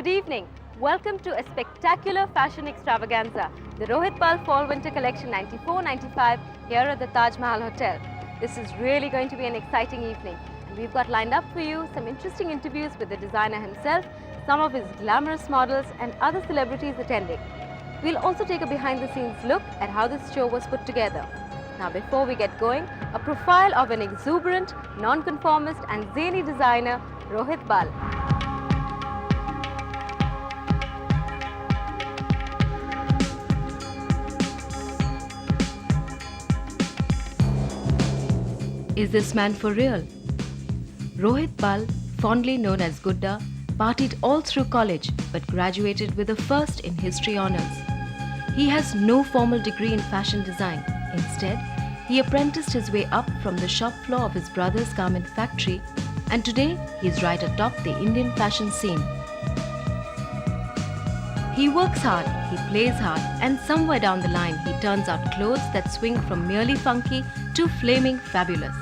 Good evening. Welcome to a spectacular fashion extravaganza, the Rohitbal Fall Winter Collection 94-95 here at the Taj Mahal Hotel. This is really going to be an exciting evening. And we've got lined up for you some interesting interviews with the designer himself, some of his glamorous models and other celebrities attending. We'll also take a behind-the-scenes look at how this show was put together. Now before we get going, a profile of an exuberant, non-conformist and zany designer, Rohitbal. Is this man for real? Rohitbal, fondly known as Gudda, partied all through college but graduated with a first in history honors. He has no formal degree in fashion design. Instead, he apprenticed his way up from the shop floor of his brother's garment factory, and today he is right atop the Indian fashion scene. He works hard, he plays hard, and somewhere down the line he turns out clothes that swing from merely funky to flaming fabulous.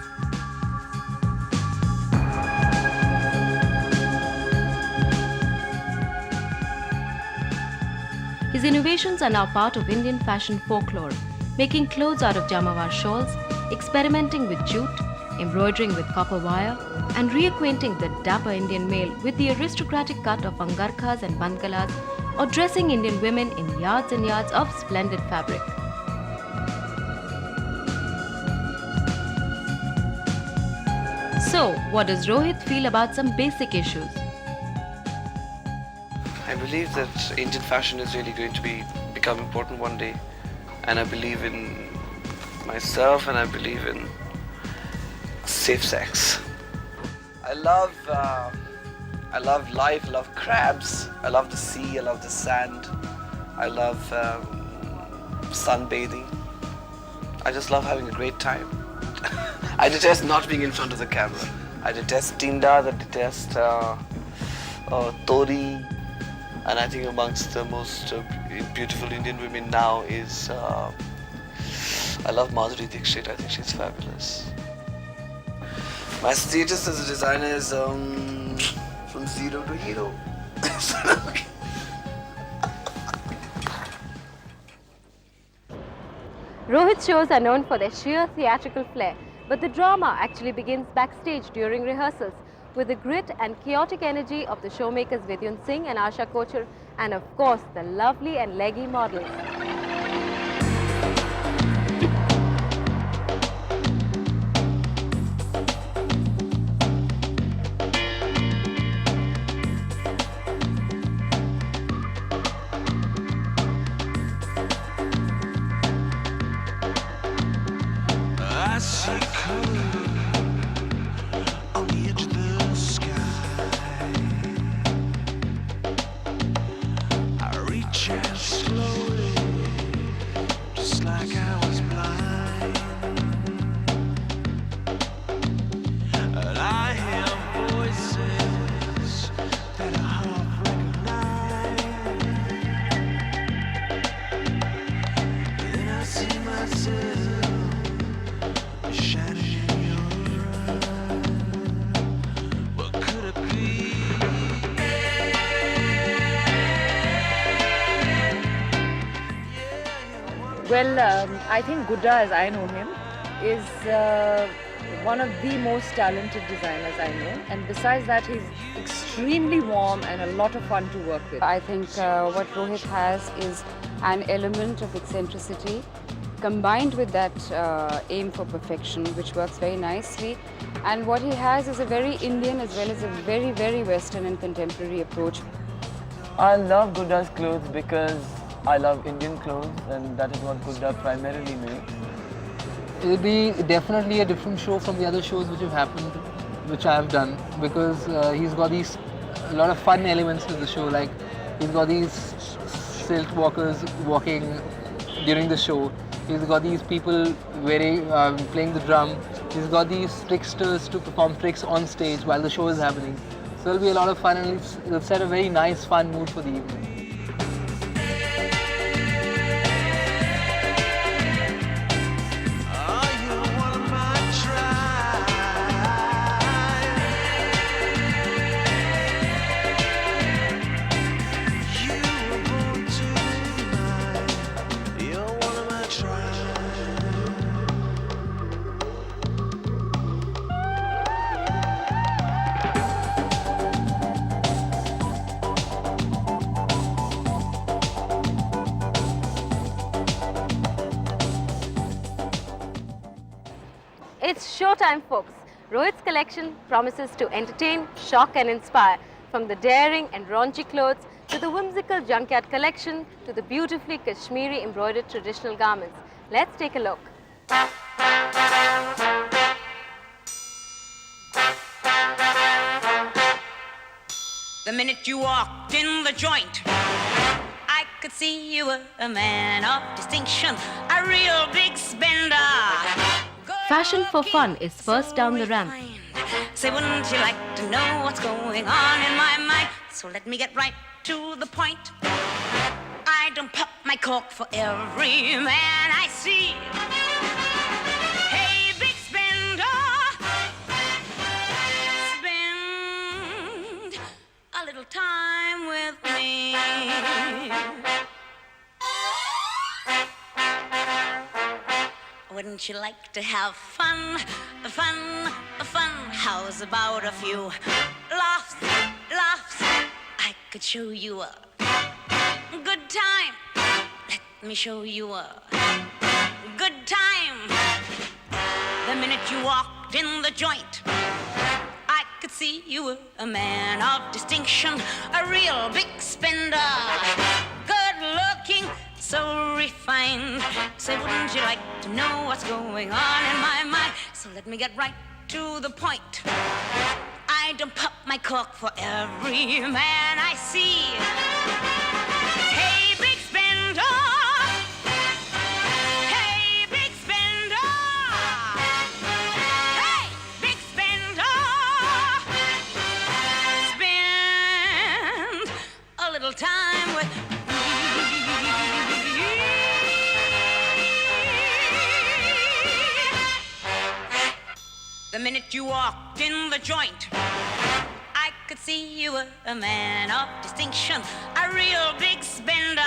His innovations are now part of Indian fashion folklore, making clothes out of jamawar shawls, experimenting with jute, embroidering with copper wire, and reacquainting the dapper Indian male with the aristocratic cut of angarkhas and bandgalas, or dressing Indian women in yards and yards of splendid fabric. So, what does Rohit feel about some basic issues? I believe that Indian fashion is really going to become important one day, and I believe in myself and I believe in safe sex. I love life, I love crabs, I love the sea, I love the sand, I love sunbathing. I just love having a great time. I detest not being in front of the camera. I detest Tindas, I detest Tori. And I think amongst the most beautiful Indian women now is, I love Madhuri Dixit. I think she's fabulous. My status as a designer is from zero to hero. Rohit's shows are known for their sheer theatrical flair, but the drama actually begins backstage during rehearsals, with the grit and chaotic energy of the showmakers Vidyun Singh and Asha Kochar, and of course the lovely and leggy models. I see color on the edge of the sky. I reach out slowly, just like I was blind. And I hear voices that I half recognize. Then I see myself shining in your eyes. What could it be? Well, I think Gudda, as I know him, is one of the most talented designers I know. And besides that, he's extremely warm and a lot of fun to work with. I think what Rohit has is an element of eccentricity combined with that aim for perfection, which works very nicely. And what he has is a very Indian as well as a very, very Western and contemporary approach. I love Gudda's clothes because I love Indian clothes, and that is what Gudda primarily makes. It will be definitely a different show from the other shows which have happened, which I have done, because he's got a lot of fun elements to the show. Like he's got these silk walkers walking during the show. He's got these people playing the drum. He's got these tricksters to perform tricks on stage while the show is happening. So it'll be a lot of fun, and it'll set a very nice, fun mood for the evening. It's showtime, folks. Rohit's collection promises to entertain, shock and inspire. From the daring and raunchy clothes to the whimsical junkyard collection to the beautifully Kashmiri embroidered traditional garments. Let's take a look. The minute you walked in the joint, I could see you were a man of distinction, a real big spender. Fashion for fun is first down the ramp. Say, wouldn't you like to know what's going on in my mind? So let me get right to the point. I don't pop my cork for every man I see. Hey, big spender, spend a little time with me. Wouldn't you like to have fun, fun, fun? How's about a few laughs, laughs? I could show you a good time. Let me show you a good time. The minute you walked in the joint, I could see you were a man of distinction, a real big spender, good looking, so refined. Say, wouldn't you like to know what's going on in my mind? So let me get right to the point. I don't pop my cork for every man I see. Hey, big spender. Hey, big spender. Hey, big spender. Spend a little time with the minute you walked in the joint, I could see you were a man of distinction, a real big spender,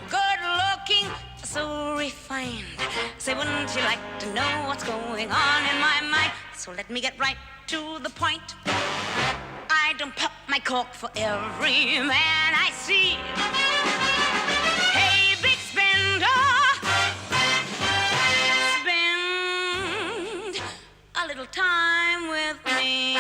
good looking, so refined. Say, wouldn't you like to know what's going on in my mind? So let me get right to the point. I don't pop my cork for every man I see. Hey, big spender, spend a little time with me.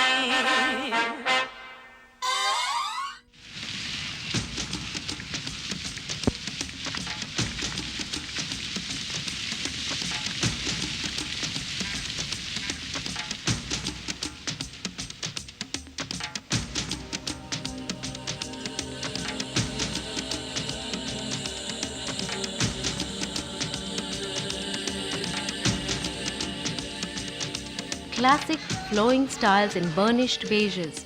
Classic flowing styles in burnished beiges.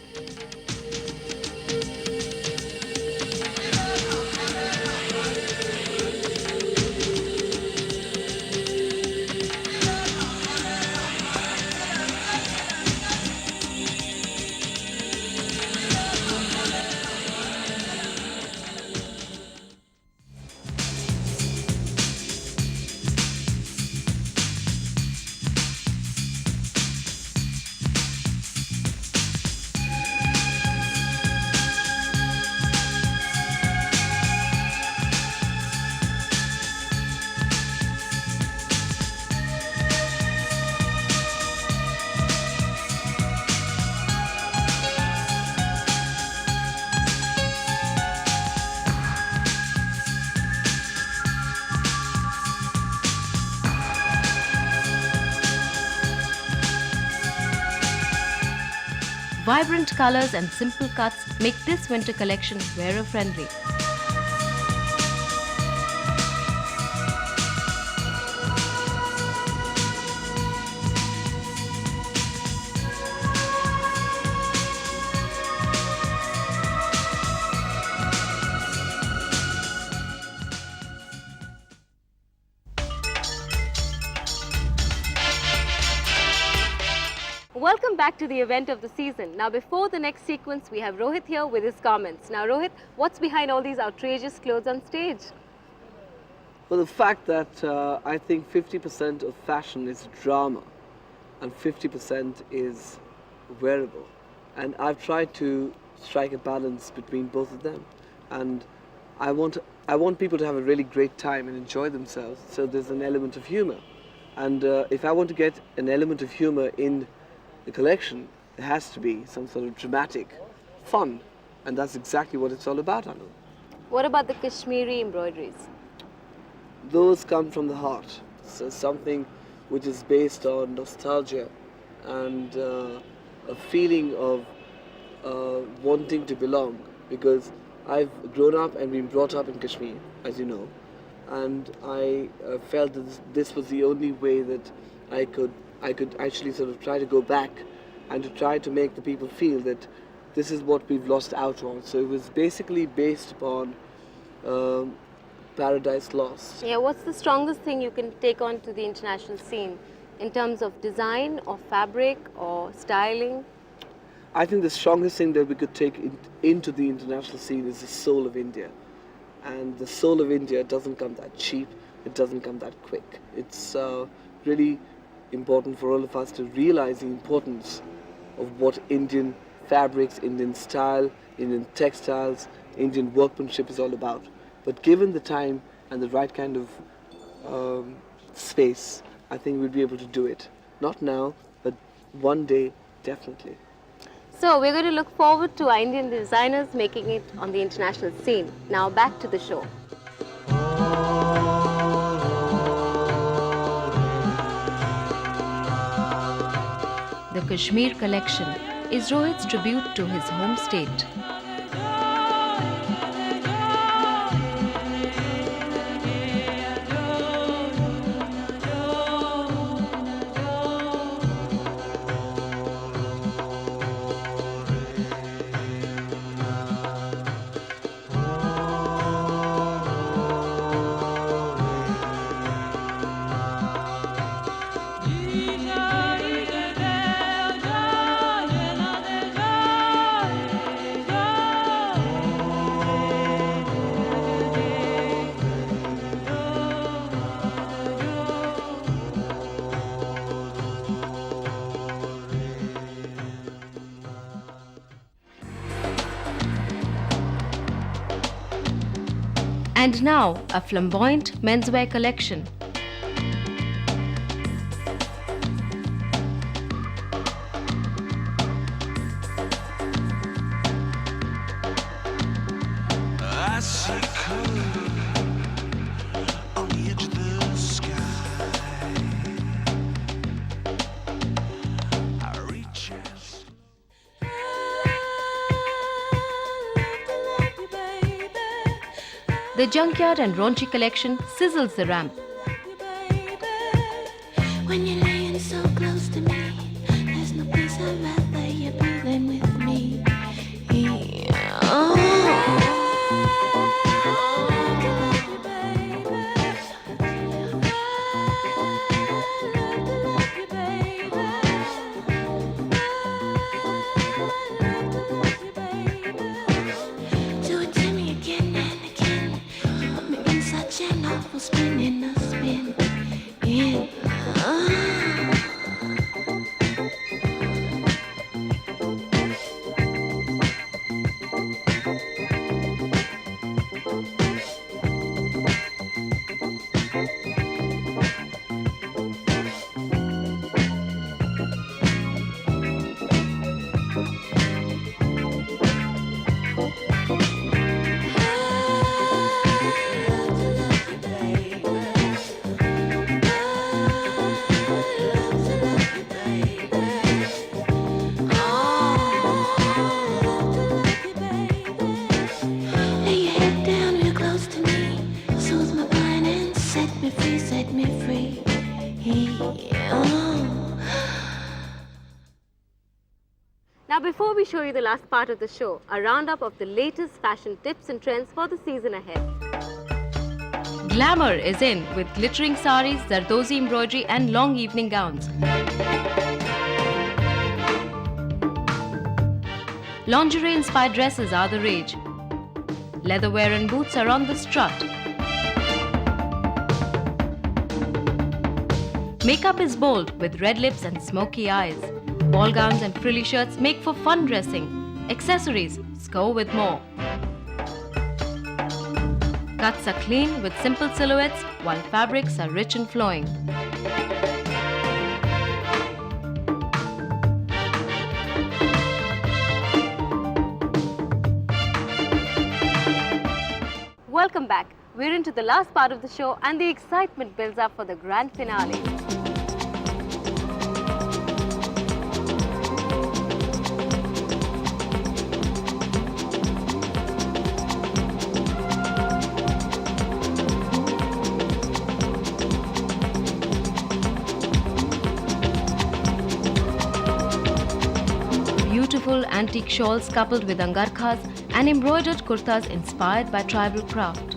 Vibrant colors and simple cuts make this winter collection wearer-friendly. Welcome back to the event of the season. Now, before the next sequence, we have Rohit here with his comments. Now, Rohit, what's behind all these outrageous clothes on stage? Well, the fact that I think 50% of fashion is drama and 50% is wearable. And I've tried to strike a balance between both of them. And I want people to have a really great time and enjoy themselves. So there's an element of humor. And if I want to get an element of humor in the collection, there has to be some sort of dramatic fun. And that's exactly what it's all about, Anu. What about the Kashmiri embroideries? Those come from the heart. So something which is based on nostalgia and a feeling of wanting to belong. Because I've grown up and been brought up in Kashmir, as you know. And I felt that this was the only way that I could actually sort of try to go back and to try to make the people feel that this is what we've lost out on. So it was basically based upon Paradise Lost. Yeah, what's the strongest thing you can take on to the international scene in terms of design or fabric or styling? I think the strongest thing that we could take into the international scene is the soul of India. And the soul of India doesn't come that cheap, it doesn't come that quick. It's really important for all of us to realize the importance of what Indian fabrics, Indian style, Indian textiles, Indian workmanship is all about. But given the time and the right kind of space, I think we'll be able to do it. Not now, but one day, definitely. So we're going to look forward to our Indian designers making it on the international scene. Now back to the show. The Kashmir collection is Rohit's tribute to his home state. And now, a flamboyant menswear collection. I see color on the edge of the sky. I reach out. The Junkyard and Raunchy collection sizzles the ramp. When you're laying so close to me, there's no place I'd rather you be than with me. Do it to me again and again. You put me in such an awful spin in a spin. Now before we show you the last part of the show, a roundup of the latest fashion tips and trends for the season ahead. Glamour is in with glittering saris, zardozi embroidery and long evening gowns. Lingerie-inspired dresses are the rage. Leatherwear and boots are on the strut. Makeup is bold with red lips and smoky eyes. Ball gowns and frilly shirts make for fun dressing. Accessories score with more. Cuts are clean with simple silhouettes while fabrics are rich and flowing. Welcome back. We're into the last part of the show and the excitement builds up for the grand finale. Beautiful antique shawls coupled with angarkhas and embroidered kurtas inspired by tribal craft.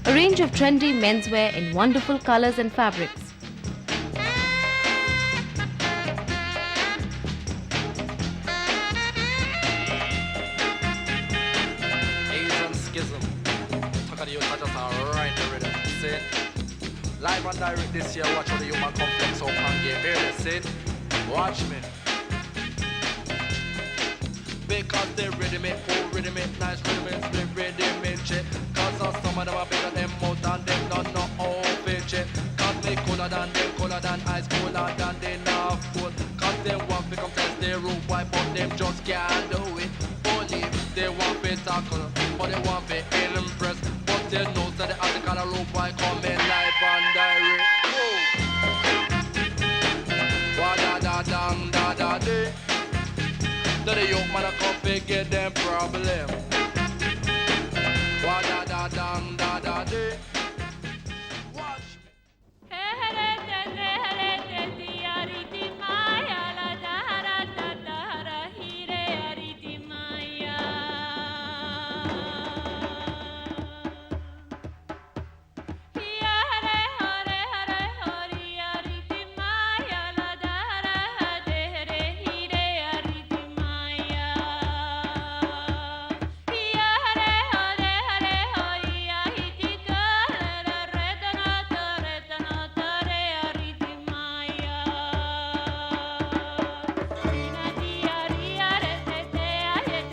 A range of trendy menswear in wonderful colors and fabrics. Asian schism. Talk of the youth, I just right the rhythm. See? Live and direct this year, watch how the human complex up and get here. See? Watch me. Because they rhythm it, cool rhythm it, nice rhythm it, split rhythm it, shit. Cause some of them are bigger than mouth and them don't know how fit shit. Cause me cooler than them, cooler than ice, cooler than they not cool. Cause they want to come test their root wipe, but them just can't do it. Only they want to tackle, but they want to impress. But they know that the article of root wipe coming live and direct. Wa-da-da-dang-da-da-dee. That the young man a come figure them problem. Wa da da dang da da dee. Watch me.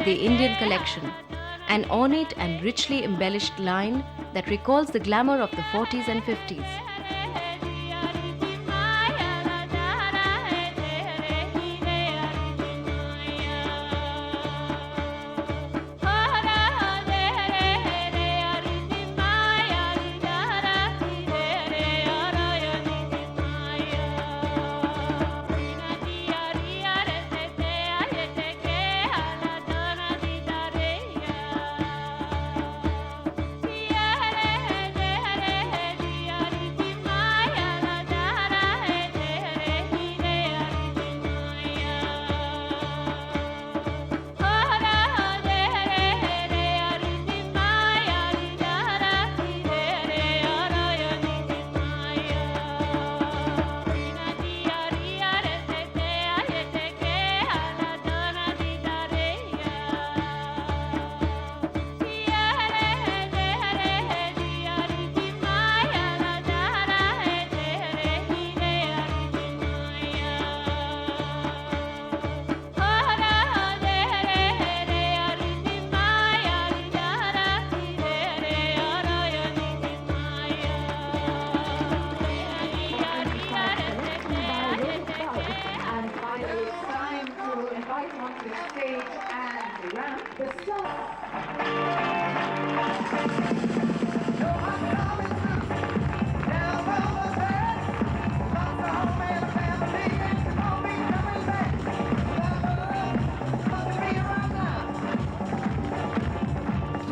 The Indian Collection, an ornate and richly embellished line that recalls the glamour of the 40s and 50s.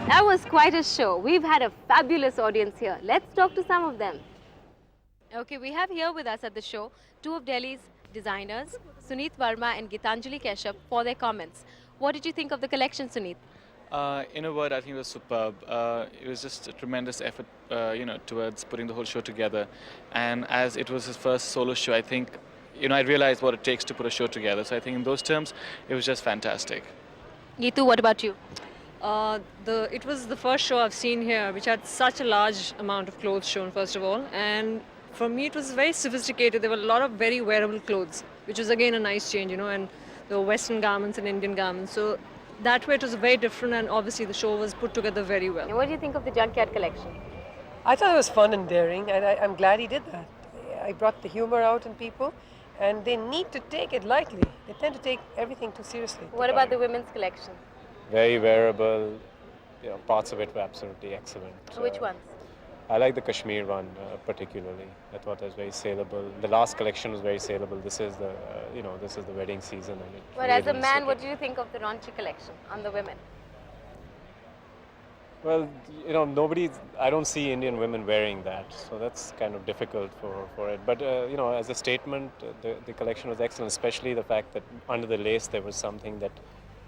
That was quite a show. We've had a fabulous audience here. Let's talk to some of them. Okay, we have here with us at the show two of Delhi's designers, Suneet Verma and Gitanjali Keshav, for their comments. What did you think of the collection, Suneet? In a word, I think it was superb. It was just a tremendous effort, towards putting the whole show together. And as it was his first solo show, I think I realized what it takes to put a show together. So I think in those terms, it was just fantastic. Geetu, what about you? It was the first show I've seen here which had such a large amount of clothes shown, first of all, and for me it was very sophisticated. There were a lot of very wearable clothes, which was again a nice change, and there were Western garments and Indian garments, so that way it was very different, and obviously the show was put together very well. And what do you think of the junkyard collection? I thought it was fun and daring, and I'm glad he did that. I brought the humor out in people, and they need to take it lightly. They tend to take everything too seriously. What about the women's collection? Very wearable, parts of it were absolutely excellent. Which ones? I like the Kashmir one particularly. I thought it was very saleable. The last collection was very saleable. This is the, this is the wedding season. And it But as a really man, suited. what do you think of the raunchy collection on the women? Well, I don't see Indian women wearing that, so that's kind of difficult for it. But, as a statement, the collection was excellent, especially the fact that under the lace there was something that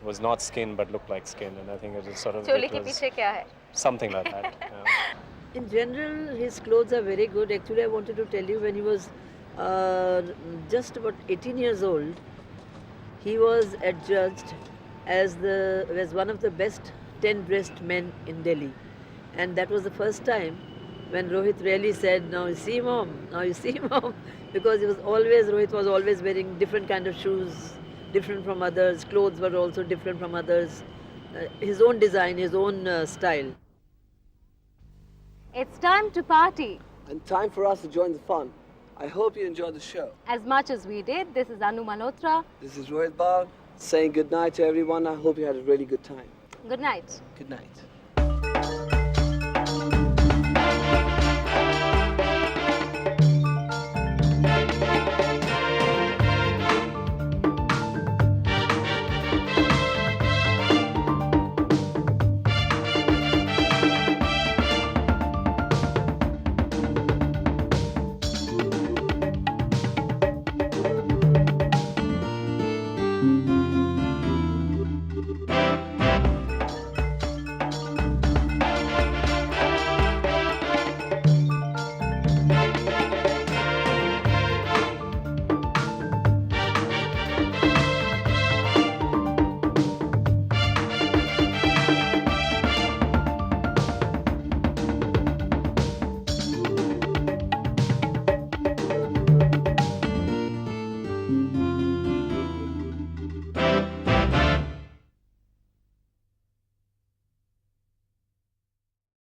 was not skin but looked like skin, and I think it was sort of Choli ke piche kya hai? something like that. In general, his clothes are very good. Actually, I wanted to tell you, when he was just about 18 years old, he was adjudged as one of the best 10 dressed men in Delhi. And that was the first time when Rohit really said, "Now you see, Mom, now you see, Mom," because Rohit was always wearing different kind of shoes, different from others. Clothes were also different from others. His own design, his own style. It's time to party. And time for us to join the fun. I hope you enjoyed the show. As much as we did, this is Anu Malhotra. This is Rohitbal saying good night to everyone. I hope you had a really good time. Good night. Good night.